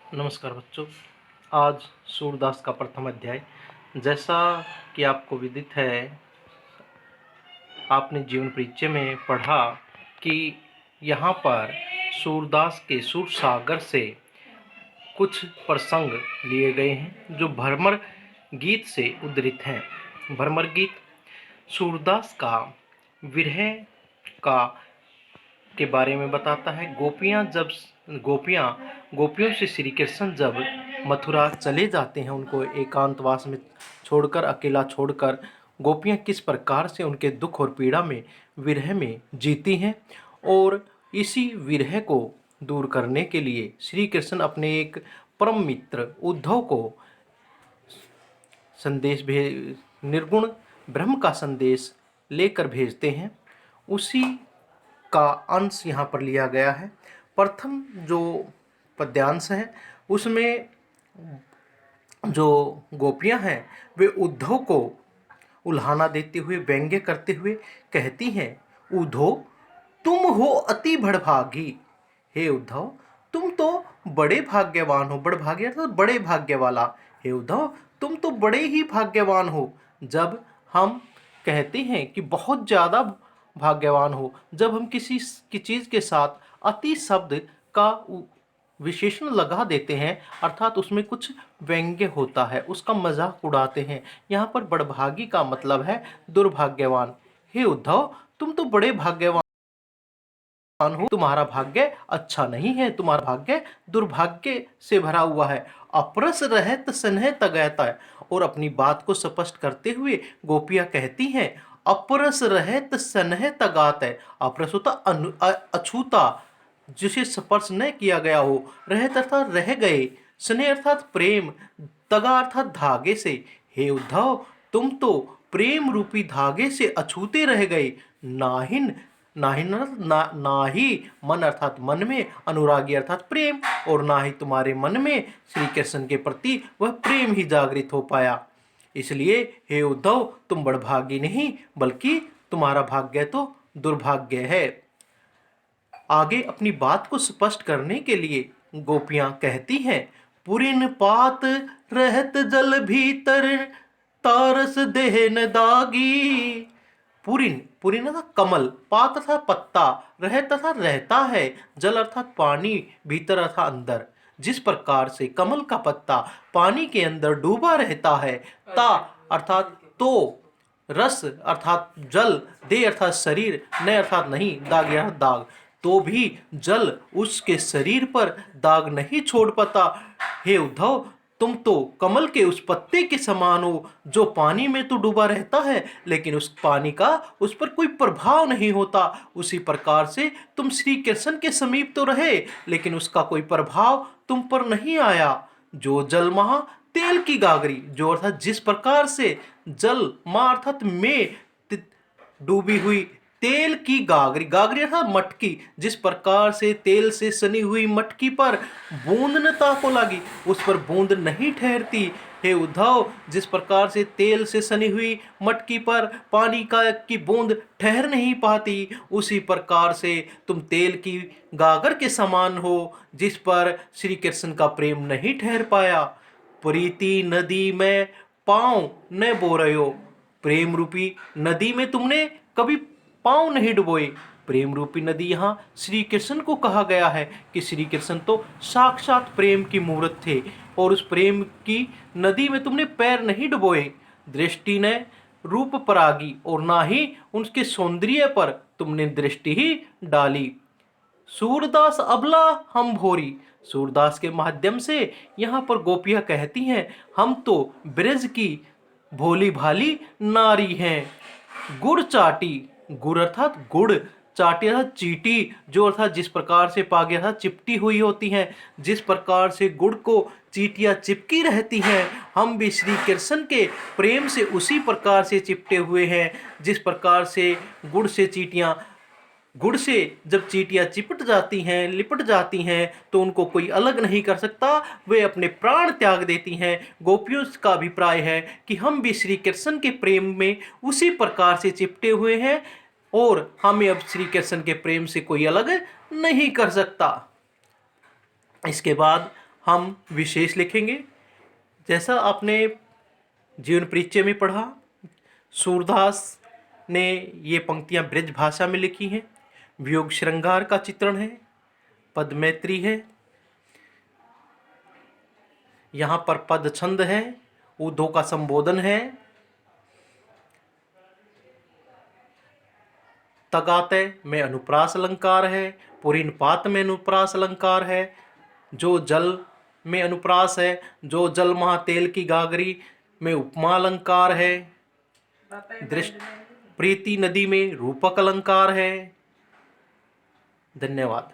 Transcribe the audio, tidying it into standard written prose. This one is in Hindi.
नमस्कार बच्चों। आज सूरदास का प्रथम अध्याय। जैसा कि आपको विदित है, आपने जीवन परिचय में पढ़ा कि यहाँ पर सूरदास के सुर सागर से कुछ प्रसंग लिए गए हैं जो भ्रमर गीत से उद्धृत हैं। भ्रमर गीत सूरदास का विरह का के बारे में बताता है। गोपियों से श्री कृष्ण जब मथुरा चले जाते हैं, उनको एकांतवास में छोड़कर, अकेला छोड़कर, गोपियां किस प्रकार से उनके दुख और पीड़ा में, विरह में जीती हैं। और इसी विरह को दूर करने के लिए श्री कृष्ण अपने एक परम मित्र उद्धव को संदेश निर्गुण ब्रह्म का संदेश लेकर भेजते हैं। उसी का अंश यहाँ पर लिया गया है। प्रथम जो पद्यांश है उसमें जो गोपियाँ हैं वे उद्धव को उल्हाना देते हुए, व्यंग्य करते हुए कहती हैं, उद्धव तुम हो अति बड़भागी। हे उद्धव, तुम तो बड़े भाग्यवान हो। बड़भागी अर्थात बड़े भाग्य वाला। हे उद्धव, तुम तो बड़े ही भाग्यवान हो। जब हम कहते हैं कि बहुत ज़्यादा भाग्यवान हो, जब हम किसी की चीज़ के साथ अति शब्द का विशेषण लगा देते हैं, अर्थात उसमें कुछ व्यंग्य होता है, उसका मजाक उड़ाते हैं। यहाँ पर बड़भागी का मतलब है दुर्भाग्यवान। हे उद्धव, तुम तो बड़े भाग्यवान हो, तुम्हारा भाग्य अच्छा नहीं है, तुम्हारा भाग्य दुर्भाग्य से भरा हुआ है। अपरस रहत स्नेह तगैता। और अपनी बात को स्पष्ट करते हुए गोपियां कहती हैं, अपरस रहत स्नेह तगात है। अपरस होता अछूता, जिसे स्पर्श न किया गया हो। रहत अर्थात रह गए, स्नेह अर्थात प्रेम, तगा अर्थात धागे से। हे उद्धव, तुम तो प्रेम रूपी धागे से अछूते रह गए। नाहिन नाहिन ना ही मन अर्थात मन में, अनुरागी अर्थात प्रेम, और ना ही तुम्हारे मन में श्री कृष्ण के प्रति वह प्रेम ही जागृत हो पाया। इसलिए हे उद्धव, तुम बड़भागी नहीं बल्कि तुम्हारा भाग्य तो दुर्भाग्य है। आगे अपनी बात को स्पष्ट करने के लिए गोपियां कहती हैं, पुरिन पात रहत जल भीतर, तारस देहन दागी। पुरिन, पुरिन अर्थात कमल, पात अर्थात पत्ता, रहत अर्थात रहता है, जल अर्थात पानी, भीतर अर्थात अंदर। जिस प्रकार से कमल का पत्ता पानी के अंदर डूबा रहता है, ता अर्थात तो, रस अर्थात जल, दे अर्थात शरीर, न अर्थात नहीं, दाग अर्थात दाग, तो भी जल उसके शरीर पर दाग नहीं छोड़ पाता। हे उद्धव, तुम तो कमल के उस पत्ते के समान हो जो पानी में तो डूबा रहता है, लेकिन उस पानी का उस पर कोई प्रभाव नहीं होता। उसी प्रकार से तुम श्री कृष्ण के समीप तो रहे, लेकिन उसका कोई प्रभाव तुम पर नहीं आया। जो जल महा तेल की गागरी, जो अर्थात जिस प्रकार से जल मां अर्थात में डूबी हुई तेल की गागरी, गागरी अर्थात मटकी, जिस प्रकार से तेल से सनी हुई मटकी पर बूंद न ताको लगी, उस पर बूंद नहीं ठहरती। हे उद्धव, जिस प्रकार से तेल से सनी हुई मटकी पर पानी की बूंद ठहर नहीं पाती, उसी प्रकार से तुम तेल की गागर के समान हो, जिस पर श्री कृष्ण का प्रेम नहीं ठहर पाया। प्रीति नदी में पांव न बोरयो। प्रेम रूपी नदी में तुमने कभी पांव नहीं डुबोए। प्रेम रूपी नदी यहाँ श्री कृष्ण को कहा गया है कि श्री कृष्ण तो साक्षात प्रेम की मूर्त थे, और उस प्रेम की नदी में तुमने पैर नहीं डुबोए। दृष्टि ने रूप परागी, और ना ही उनके सौंदर्य पर तुमने दृष्टि ही डाली। सूरदास अबला हम भोरी। सूरदास के माध्यम से यहाँ पर गोपियां कहती हैं, हम तो ब्रज की भोली भाली नारी हैं। गुड़ चाटी, गुड़ अर्थात गुड़, चाटी अर्थात चीटी, जो अर्थात जिस प्रकार से पागे अर्थात चिपटी हुई होती हैं, जिस प्रकार से गुड़ को चीटियां चिपकी रहती हैं, हम भी श्री कृष्ण के प्रेम से उसी प्रकार से चिपटे हुए हैं। जिस प्रकार से गुड़ से जब चींटियां चिपट जाती हैं, लिपट जाती हैं, तो उनको कोई अलग नहीं कर सकता, वे अपने प्राण त्याग देती हैं। गोपियों का अभिप्राय है कि हम भी श्री कृष्ण के प्रेम में उसी प्रकार से चिपटे हुए हैं, और हमें अब श्री कृष्ण के प्रेम से कोई अलग नहीं कर सकता। इसके बाद हम विशेष लिखेंगे। जैसा आपने जीवन परिचय में पढ़ा, सूरदास ने ये पंक्तियाँ ब्रज भाषा में लिखी हैं। वियोग श्रृंगार का चित्रण है, पद मैत्री है, यहाँ पर पद छंद है, ऊर्ध्व का संबोधन है, तगाते में अनुप्रास अलंकार है, पुरीन पात में अनुप्रास अलंकार है, जो जल में अनुप्रास है, जो जल महातेल की गागरी में उपमा अलंकार है, दृष्ट प्रीति नदी में रूपक अलंकार है। धन्यवाद।